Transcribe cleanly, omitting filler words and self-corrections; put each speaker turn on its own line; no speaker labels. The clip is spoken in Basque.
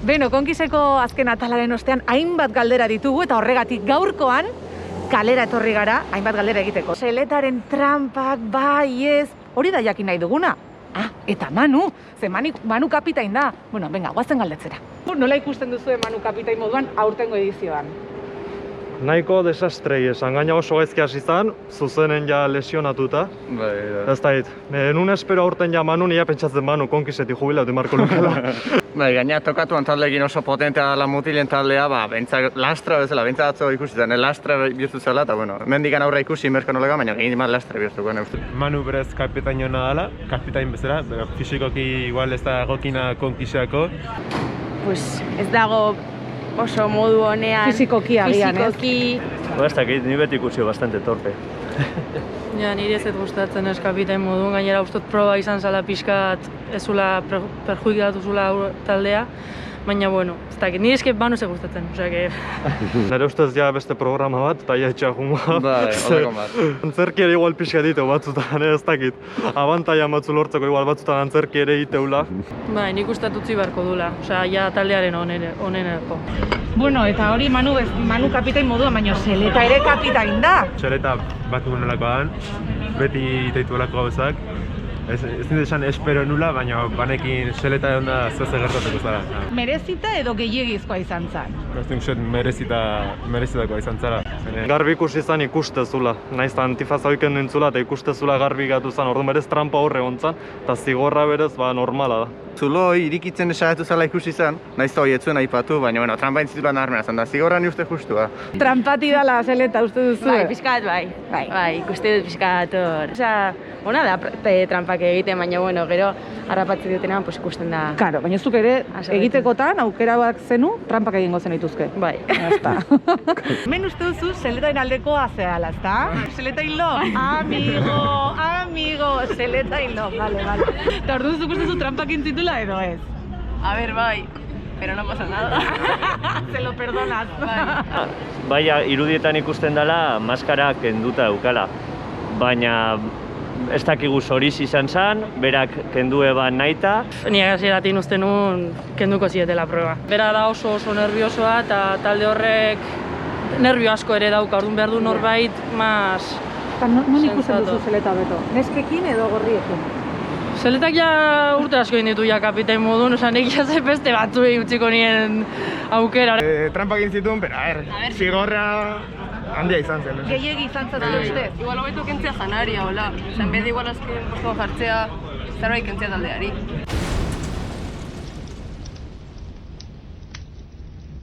Beno, konkiseko azken atalaren ostean hainbat galdera ditugu eta horregatik gaurkoan kalera etorri gara hainbat galdera egiteko. Seletaren trampak, bai ez, hori da jakin nahi duguna. Eta Manu, ze Manu kapitain da. Bueno, venga, guazen galdetzera. Nola ikusten duzu Manu kapitain moduan aurtengo edizioan?
Nahiko desastrei esan, gaina oso gaizki hasi izan, zuzenen ja lesionatuta. Ez da hit, nun espero aurten ja Manu, nia pentsatzen Manu konkisetik jubilatu marko lukela.
Gaina tokatuan taldeekin oso potentea dela mutilen taldea, bentsat lastra bezala, bentsat atzo ikusi zen, lastra bihurtu zela, eta bueno, mendikan aurra ikusi merko nolega, baina egin bat lastra bihurtuko neuste.
Manu berez kapitain hona dela, kapitain bezala, fisikoki igual ez da egokina konkiseako.
Pues ez dago oso modu honean.
Fisikoki agian, ez?
Ez dakit, ni beti ikusi bastante torpe.
Ja, niri ez gustatzen ez kapitain modun, gainera ustot proba izan zala pixkat ez zula perjuikatu zula taldea, baina bueno, ez dakit, niri eske Manu ez gustatzen, osea.
Nire ustez ja beste programa bat, eta jaitxea jungo.
Horreko bat.
Antzerki ere igual pixka ditu batzutan, ez dakit. Abantaia matzu lortzeko igual batzutan antzerki ere iteula.
Bai, nik uste utzi beharko dula, osea, ja taldearen oneneko.
Bueno, eta hori Manu kapitain moduan, baina Seleta ere kapitain da.
Seleta batu nolakoan, beti iteituelako gauzak. Ez dut esan espero nula, baina banekin Seleta egon da zeze gertatuko zara.
Merezita edo gehiegizkoa izan zen?
Ez dut merezitakoa izan zara.
Garbi ikusi izan ikustezula. Naiz eta antifaza oiken nintzula eta ikustezula garbi gatu zen. Orduan berez trampa horre gontzan, eta zigorra berez normala da.
Zulo irikitzen esagatu zela ikusi zen, naiz eta hori etzuen aipatu, baina bueno, trampa intzitulan armena zen da, zigorra ni uste justua.
Trampati dala Seleta, uste duzu?
Bai, pixkat bai, ikuste dut pixkat hor. Osea, ona da trampak egiten, baina bueno, gero harrapatzen dutenean pues ikusten da.
Claro, baina zuk ere egitekotan aukera bat zenu, trampak egingo zen dituzke.
Bai.
Ezta. Hemen uste duzu Seletaren aldeko azeala, ezta? Seleta hilo, amigo, Seleta hilo, vale. Eta orduan zuk uste zu trampak intzitula edo ez?
A ver, bai, pero no pasa nada.
Se lo perdonas.
Bai, irudietan ikusten dela maskara kenduta eukala. Baina ez dakigu zoriz izan zen, berak kendu eban nahita.
Ni hasieratik uste nun kenduko zietela proba. Bera da oso nerviosoa eta talde horrek nervio asko ere dauka, orduan behar du norbait mas
Non ikusten duzu Seleta beto? Neskekin edo gorriekin?
Seletak ja urte asko egin ditu ja kapitain modun, osan nik jazai beste batzuei utziko nien aukera.
Trampak egin zituen, pero zigorra handia izan zen.
Gehiegi izan zen ustez.
Igual hobeto kentzea janaria, hola. Osa, en vez de igual azken posto jartzea, zerbait kentzea taldeari.